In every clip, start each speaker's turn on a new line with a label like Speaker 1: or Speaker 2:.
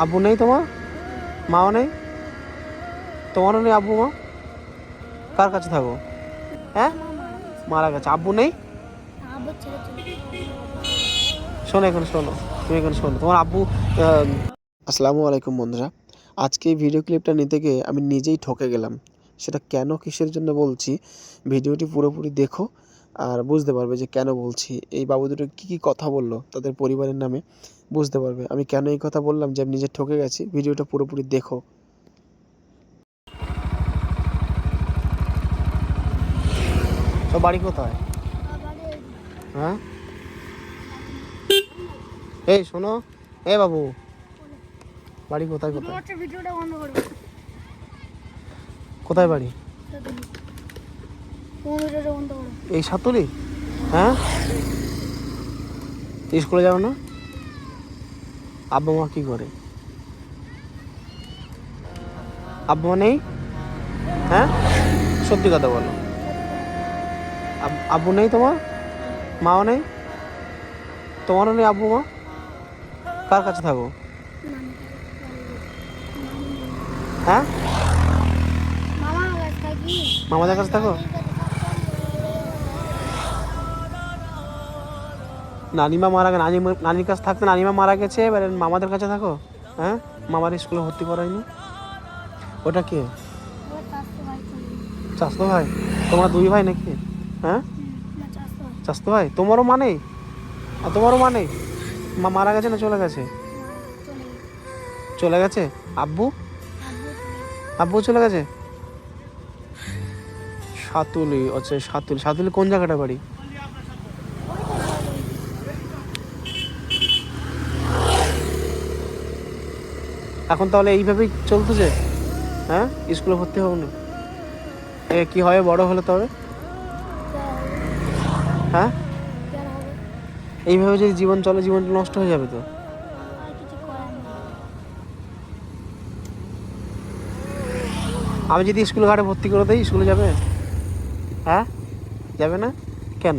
Speaker 1: আব্বু নেই তোমার? মাও নেই? তোমারও নেই আব্বু মা? কার কাছে থাকো? হ্যাঁ, মারা গেছে। আব্বু নেই? শোনো, এখানে শোনো, তুমি এখানে শোনো। তোমার আব্বু আসসালামু আলাইকুম বন্ধুরা। আজকে এই ভিডিও ক্লিপটা নিতে গিয়ে আমি নিজেই ঠকে গেলাম। সেটা কেন, কিসের জন্য বলছি, ভিডিওটি পুরোপুরি দেখো আর বুঝতে পারবে যে কেন বলছি। এই বাবু দুটো কী কী কথা বললো তাদের পরিবারের নামে, বুঝতে পারবে আমি কেন এই কথা বললাম যে আমি নিজে ঠকে গেছি। ভিডিওটা পুরোপুরি দেখো। তো বাড়ি কোথায়? হ্যাঁ, এই শোনো, এ বাবু, বাড়ি কোথায়? কোথায় কোথায় বাড়ি? এই সাতুলি? হ্যাঁ, স্কুলে যাও না? আব্বা মা কি করে? আব্বা মা নেই? হ্যাঁ, সত্যি কথা বলো। আব্বু নেই তোমার? মাও নেই? তোমারও নেই আব্বু মা? কার কাছে থাকো? হ্যাঁ, মামাদের কাছে থাকো? নানিমা মারা গেছে, নানির কাছে থাকতে নানিমা মারা গেছে, এবার মামাদের কাছে থাকো? হ্যাঁ, মামার স্কুলে ভর্তি করায়নি? ওটা কে? চাচতো ভাই? তোমরা দুই ভাই নাকি? হ্যাঁ, চাচতো ভাই। তোমারও মা নেই? আর তোমারও মা নেই? মা মারা গেছে না চলে গেছে? চলে গেছে। আব্বু? আব্বু চলে গেছে। সাতুলি, আচ্ছা সাতুলি। সাতুলি কোন জায়গাটা বাড়ি? এখন তাহলে এইভাবেই চলতেছে? হ্যাঁ, স্কুলে ভর্তি হবো না? এ কি হয় বড় হলে তবে? হ্যাঁ, এইভাবে যদি জীবন চলে, জীবনটা নষ্ট হয়ে যাবে তো। আমি যদি স্কুল ঘাটে ভর্তি করে দিই, স্কুলে যাবে? হ্যাঁ, যাবে না কেন?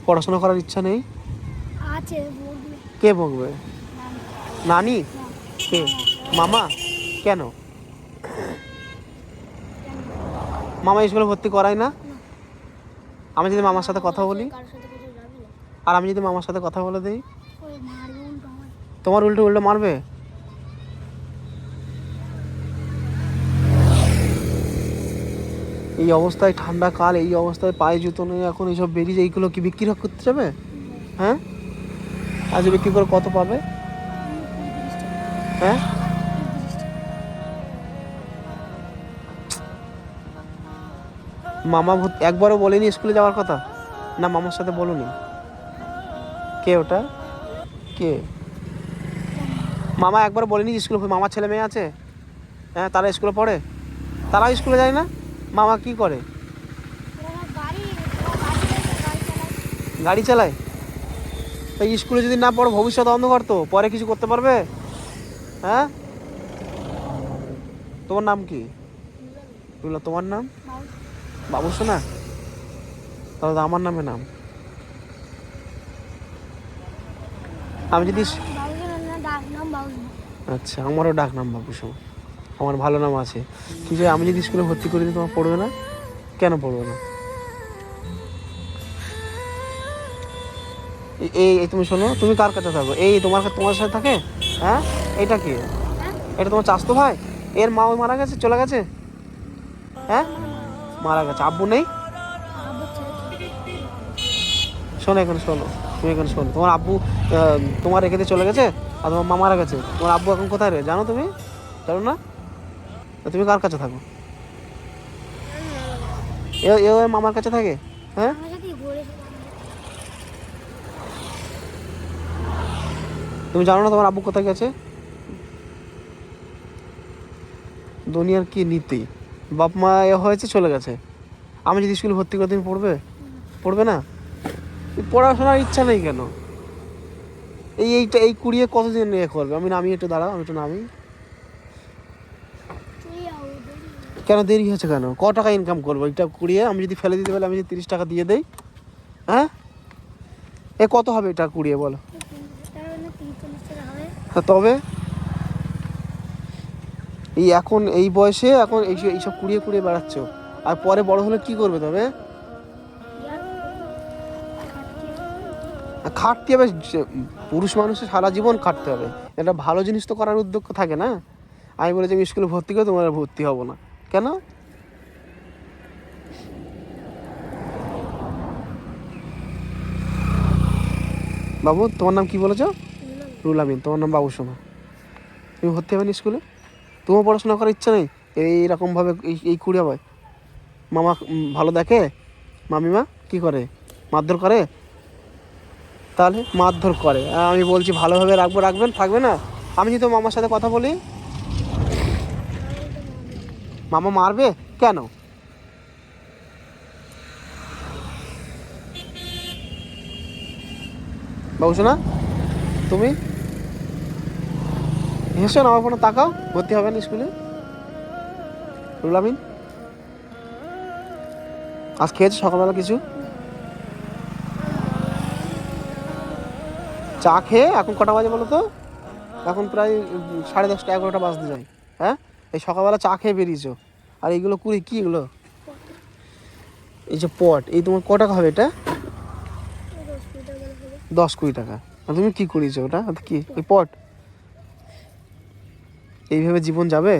Speaker 1: পড়াশোনা করার ইচ্ছা নেই? কে বকবে? নানি? কে? মামা? কেন? মামা স্কুলে ভর্তি করায় না? আমি যদি মামার সাথে কথা বলি, আর আমি যদি মামার সাথে কথা বলে দিই, তোমার উল্টো উল্টো মারবে? এই অবস্থায়, ঠান্ডা কাল, এই অবস্থায় পায়ে জুতো নেই, এখন এইসব বেরিয়ে, এইগুলো কি বিক্রি করতে যাবে? হ্যাঁ, আজ বিক্রি করে কত পাবে? হ্যাঁ, মামা একবারও বলেনি স্কুলে যাওয়ার কথা? না মামার সাথে বলুনি? কে ওটা? কে? মামা একবার বলেনি স্কুলে? মামার ছেলে মেয়ে আছে, হ্যাঁ, তারা স্কুলে পড়ে, তারাও স্কুলে যায় না? মামা কি করে? গাড়ি চালায়? তাই স্কুলে যদি না পড়ো, ভবিষ্যৎ অন্ধকার তো, পরে কিছু করতে পারবে? হ্যাঁ, তোমার নাম কি? তোমার নাম? বাবু সোনা? তাহলে তো আমার নামে নাম। আমি যদি, আচ্ছা, আমারও ডাক নাম বাবু সোনা, আমার ভালো নাম আছে। কিন্তু আমি যদি স্কুলে ভর্তি করে দিই, তোমার পড়বে না? কেন পড়বে না? এই তুমি শোনো, তুমি কার কাছে থাকো? এই তোমার সাথে থাকে? হ্যাঁ, এটা কি? এটা তোমার চাচতো ভাই? এর মা ওই মারা গেছে, চলে গেছে? হ্যাঁ, মারা গেছে। আব্বু নেই? শোনো, এখানে শোনো, তুমি এখানে শোনো। তোমার আব্বু তোমার রেখে দিয়ে চলে গেছে, আর তোমার মা মারা গেছে। তোমার আব্বু এখন কোথায় রে, জানো তুমি? জানো না? তুমি কার কাছে থাকো? এ মামার কাছে থাকে? হ্যাঁ, তুমি জানো না তোমার আব্বু কোথায় গেছে? দুনিয়ার কি নীতি! বাপ মা হয়েছে, চলে গেছে। আমি যদি স্কুলে ভর্তি করে, তুমি পড়বে? পড়বে না? পড়াশোনার ইচ্ছা নেই কেন? এই কুড়িয়ে কতদিন ইয়ে করবে? আমি নামি, একটু দাঁড়াও, আমি একটু নামি। কেন দেরি হয়েছে কেন? ক টাকা ইনকাম করবো এটা কুড়িয়ে? আমি যদি ফেলে দিতে পারি, আমি যদি 30 টাকা দিয়ে দেই, হ্যাঁ, এ কত হবে এটা কুড়িয়ে বলো? তবে এখন এই বয়সে এখন এইসব কুড়িয়ে কুড়িয়ে বেড়াচ্ছ, আর পরে বড় হলে কি করবে? তবে খাটতে হবে। পুরুষ মানুষের সারা জীবন খাটতে হবে, একটা ভালো জিনিস তো করার উদ্যোগ থাকে না। আমি বলেছি আমি স্কুলে ভর্তি করে, তোমার ভর্তি হব না কেন? বাবু তোমার নাম কি বলেছ? রুলামিন। তোমার নাম বাবু সোনা। তুমি ভর্তি হবে না স্কুলে? তোমার পড়াশোনা করার ইচ্ছা নেই? এইরকমভাবে এই কুড়ে হয়। মামা ভালো দেখে? মামিমা কি করে? মারধর করে? তাহলে মারধর করে, আমি বলছি ভালোভাবে রাখবেন, থাকবে না? আমি যদি তো মামার সাথে কথা বলি, মামা মারবে কেন? বাবু সোনা তুমি হেসো না, আমার কোনো তাকাও। ভর্তি হবে না স্কুলে? রুলামিন আজ খেয়েছো সকালবেলা কিছু? চা খেয়ে এখন কটা বাজে বলো তো? এখন প্রায় 10:30 11টা বাজতে যায়। হ্যাঁ, এই সকালবেলা চা খেয়ে বেরিয়েছো, আর এইগুলো কুড়ি কি এগুলো? এই যে পট, এই তোমার ক টাকা হবে এটা? 10-20 টাকা। আর তুমি কি করিয়েছো ওটা? কি ওই পট? এইভাবে জীবন যাবে?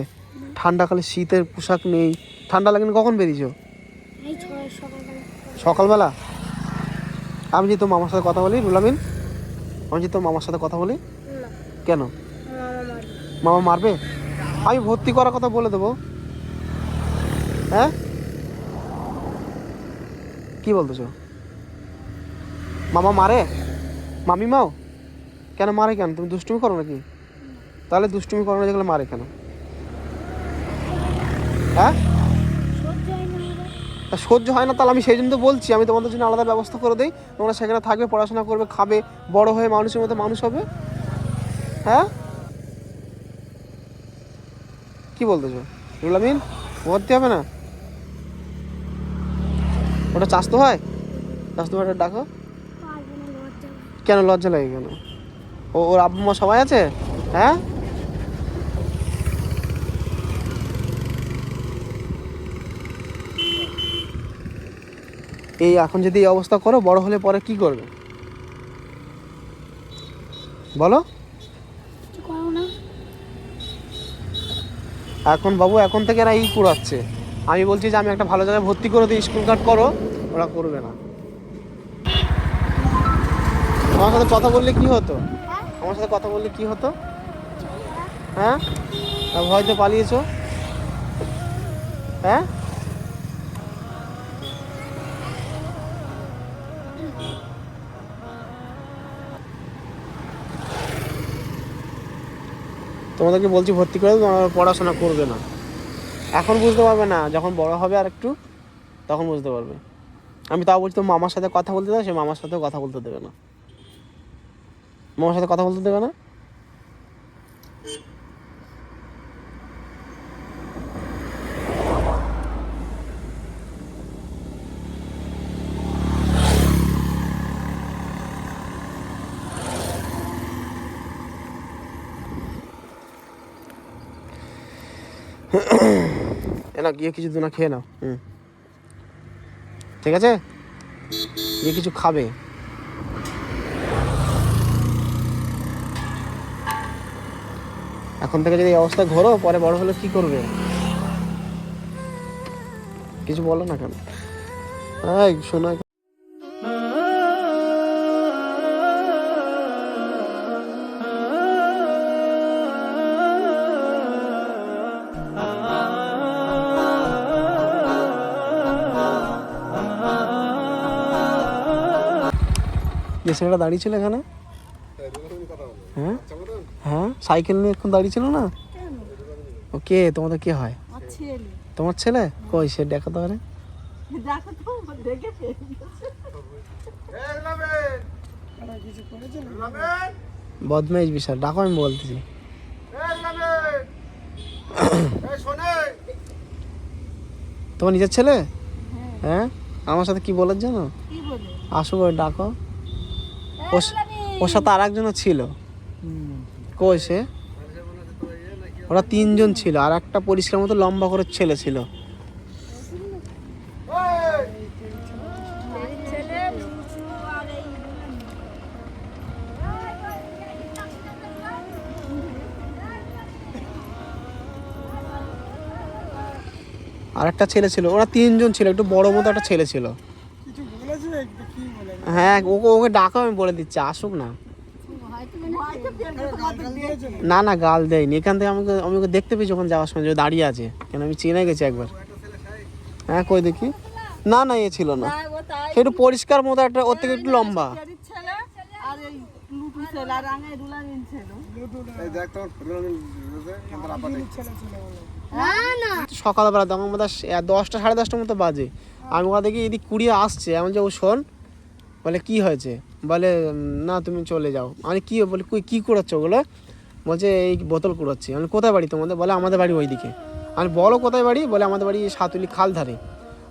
Speaker 1: ঠান্ডাকালে শীতের পোশাক নেই, ঠান্ডা লাগেনি? কখন বেরিয়েছো? সকালবেলা। আমি যদি তোর মামার সাথে কথা বলি রুলামিন, আমি যদি তোর মামার সাথে কথা বলি, কেন? মামা মারবে? আমি ভর্তি করার কথা বলে দেবো। হ্যাঁ, কি বলতেছো? মামা মারে? মামিমাও কেন মারে? কেন তুমি দুষ্টুমি করো নাকি? তাহলে দুষ্টুমি করো না যেগুলো মারে কেন? হ্যাঁ, সহ্য হয় না? তাহলে আমি সেই জন্য তো বলছি, আমি তোমাদের জন্য আলাদা ব্যবস্থা করে দিই, তোমরা সেখানে থাকবে, পড়াশোনা করবে, খাবে, বড় হয়ে মানুষের মতো মানুষ হবে। হ্যাঁ, কি বলতেছো রুলামিন? ভর্তি হবে না? ওটা চাস্তো হয়? চাস্তো ভাইটা ডাকো। কেন লজ্জা লাগে কেন? ওর আব্বু মা সবাই আছে? হ্যাঁ, এই এখন যদি এই অবস্থা করো, বড় হলে পরে কি করবে বলো? এখন বাবু এখন থেকে এরা কুড়াচ্ছে। আমি বলছি যে আমি একটা ভালো জায়গায় ভর্তি করে দিই, স্কুল কার্ড করো, ওরা করবে না। আমার সাথে কথা বললে কি হতো? আমার সাথে কথা বললে কি হতো? হ্যাঁ, ভয়তে পালিয়েছো? হ্যাঁ, তোমাদেরকে বলছি ভর্তি করে দেবো, তোমার পড়াশোনা করবে না। এখন বুঝতে পারবে না, যখন বড় হবে আর একটু, তখন বুঝতে পারবে। আমি তাও বলছি তো মামার সাথে কথা বলতে দেবে, সে মামার সাথেও কথা বলতে দেবে না। মামার সাথে কথা বলতে দেবে না। না গিয়ে কিছু দুনা খেয়ে নাও। ঠিক আছে, গিয়ে কিছু খাবে। এখন থেকে যদি এই অবস্থা ঘোরো, পরে বড় হলে কি করবে? কিছু বলো না কেন? এই শোনো, যে ছেলেটা দাঁড়িয়ে ছিল এখানে, হ্যাঁ হ্যাঁ, সাইকেল নিয়ে এখন দাঁড়িয়ে ছিল না? ও কে? তোমাদের কে হয়? তোমার ছেলে? কই সে? দেখা তো বদমাইশ বিশাল, ডাকো, আমি বলতেছি। তোমার নিজের ছেলে? হ্যাঁ, আমার সাথে কি বলার জানো? আসো, ডাকো। ওর সাথে আর একজনও ছিল, কই সে? ওরা তিনজন ছিল, আর একটা পরিষ্কার মতো লম্বা করে ছেলে ছিল। আর একটা ছেলে ছিল, ওরা তিনজন ছিল, একটু বড় মতো একটা ছেলে ছিল। হ্যাঁ, ওকে ওকে ডাকা, আমি বলে দিচ্ছি আসুক না। না না, গাল দেয়নি। এখান থেকে আমি ওকে দেখতে পেয়েছি যখন যাওয়ার সময়, যে দাঁড়িয়ে আছে, কেন আমি চিনে গেছি একবার। হ্যাঁ, কই দেখি। না না, এ ছিল না, সে একটু পরিষ্কার মতো একটা, ওর থেকে একটু লম্বা। সকালবেলা তখন বোধ হয় 10টা সাড়ে 10টার মতো বাজে। আমি ওরা দেখি এদিক কুড়িয়ে আসছে, এমন যে ও শোন, বলে কি হয়েছে, বলে না তুমি চলে যাও। আমি কি বলি, কী কুড়াচ্ছ ওগুলো? বলছে এই বোতল কুড়াচ্ছি। আমি কোথায় বাড়ি তোমাদের? বলে আমাদের বাড়ি ওইদিকে। আমি বলো কোথায় বাড়ি? বলে আমাদের বাড়ি সাতুলি খাল ধারে।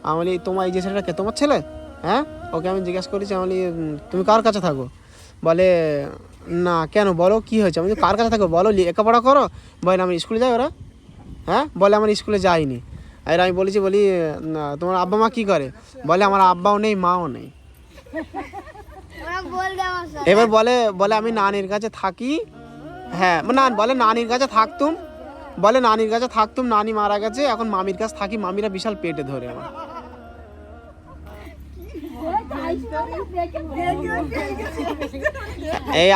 Speaker 1: আমি বলি তোমার এই যে ছেলেটা কে, তোমার ছেলে? হ্যাঁ, ওকে আমি জিজ্ঞাসা করেছি, আমি বলি তুমি কার কাছে থাকো? বলে না। কেন, বলো কি হয়েছে? আমি কার কাছে থাকো বলো, লেখাপড়া করো? বলে আমি স্কুলে যাই। ওরা হ্যাঁ বলে আমার স্কুলে যাইনি। আর আমি বলেছি, বলি তোমার আব্বা মা কী করে? বলে আমার আব্বাও নেই মাও নেই। এবার বলে বলে আমি নানির কাছে থাকি। হ্যাঁ না, বলে নানির কাছে থাকতুম, বলে নানির কাছে থাকতুম, নানি মারা গেছে, এখন মামির কাছে থাকি, মামিরা বিশাল পেটে ধরে আমার। এই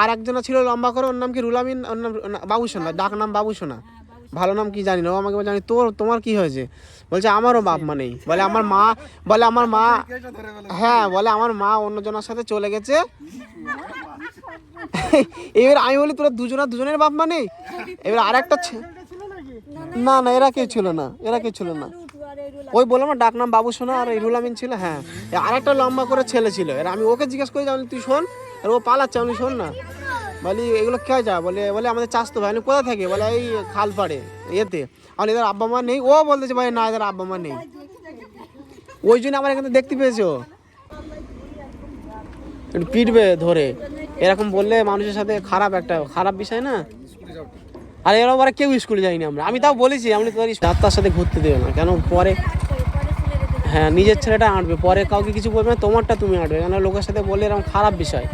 Speaker 1: আর একজন ছিল লম্বা করে, ওর নাম কি রুলামিন, ওর নাম বাবুসোনা, ডাক নাম বাবুসোনা, ভালো নাম কি জানি না। ও আমাকে বলে জানি তোমার কি হয়েছে? বলছে আমারও বাপ মা নেই। বলে আমার মা, বলে আমার মা, হ্যাঁ বলে আমার মা অন্যজনের সাথে চলে গেছে। এবার আমি বলি তোরা দুজনের বাপ মা নেই? এবার আর একটা, না না এরা কেউ ছিল না, এরা কেউ ছিল না। ওই বললাম না ডাক নাম বাবুসোনা, আর এই রুলামিন ছিল। হ্যাঁ, আর একটা লম্বা করে ছেলে ছিল। এর আমি ওকে জিজ্ঞেস করি, আমি তুই শোন, আর ও পালাচ্ছে। আমি শোন না, বলি এগুলো কে যা? বলে বলে আমাদের চাষতো ভাই। আমি কোথায় থাকে? বলে এই খাল পাড়ে এতে। আর এদের আব্বা মা নেই। ও বলতেছে ভাই না, এদের আব্বা মা নেই। ওই জন্য আমার এখানে দেখতে পেয়েছো, একটু পিটবে ধরে। এরকম বললে মানুষের সাথে খারাপ বিষয় না। আর এরকম আর কেউ স্কুলে যাইনি আমরা। আমি তাও বলেছি, আমি তোর ডাক্তার সাথে ঘুরতে দেবে না, কেন পরে, হ্যাঁ নিজের ছেলেটা আঁটবে, পরে কাউকে কিছু বলবে না, তোমারটা তুমি আঁটবে, কেন লোকের সাথে বললে এরকম খারাপ বিষয়।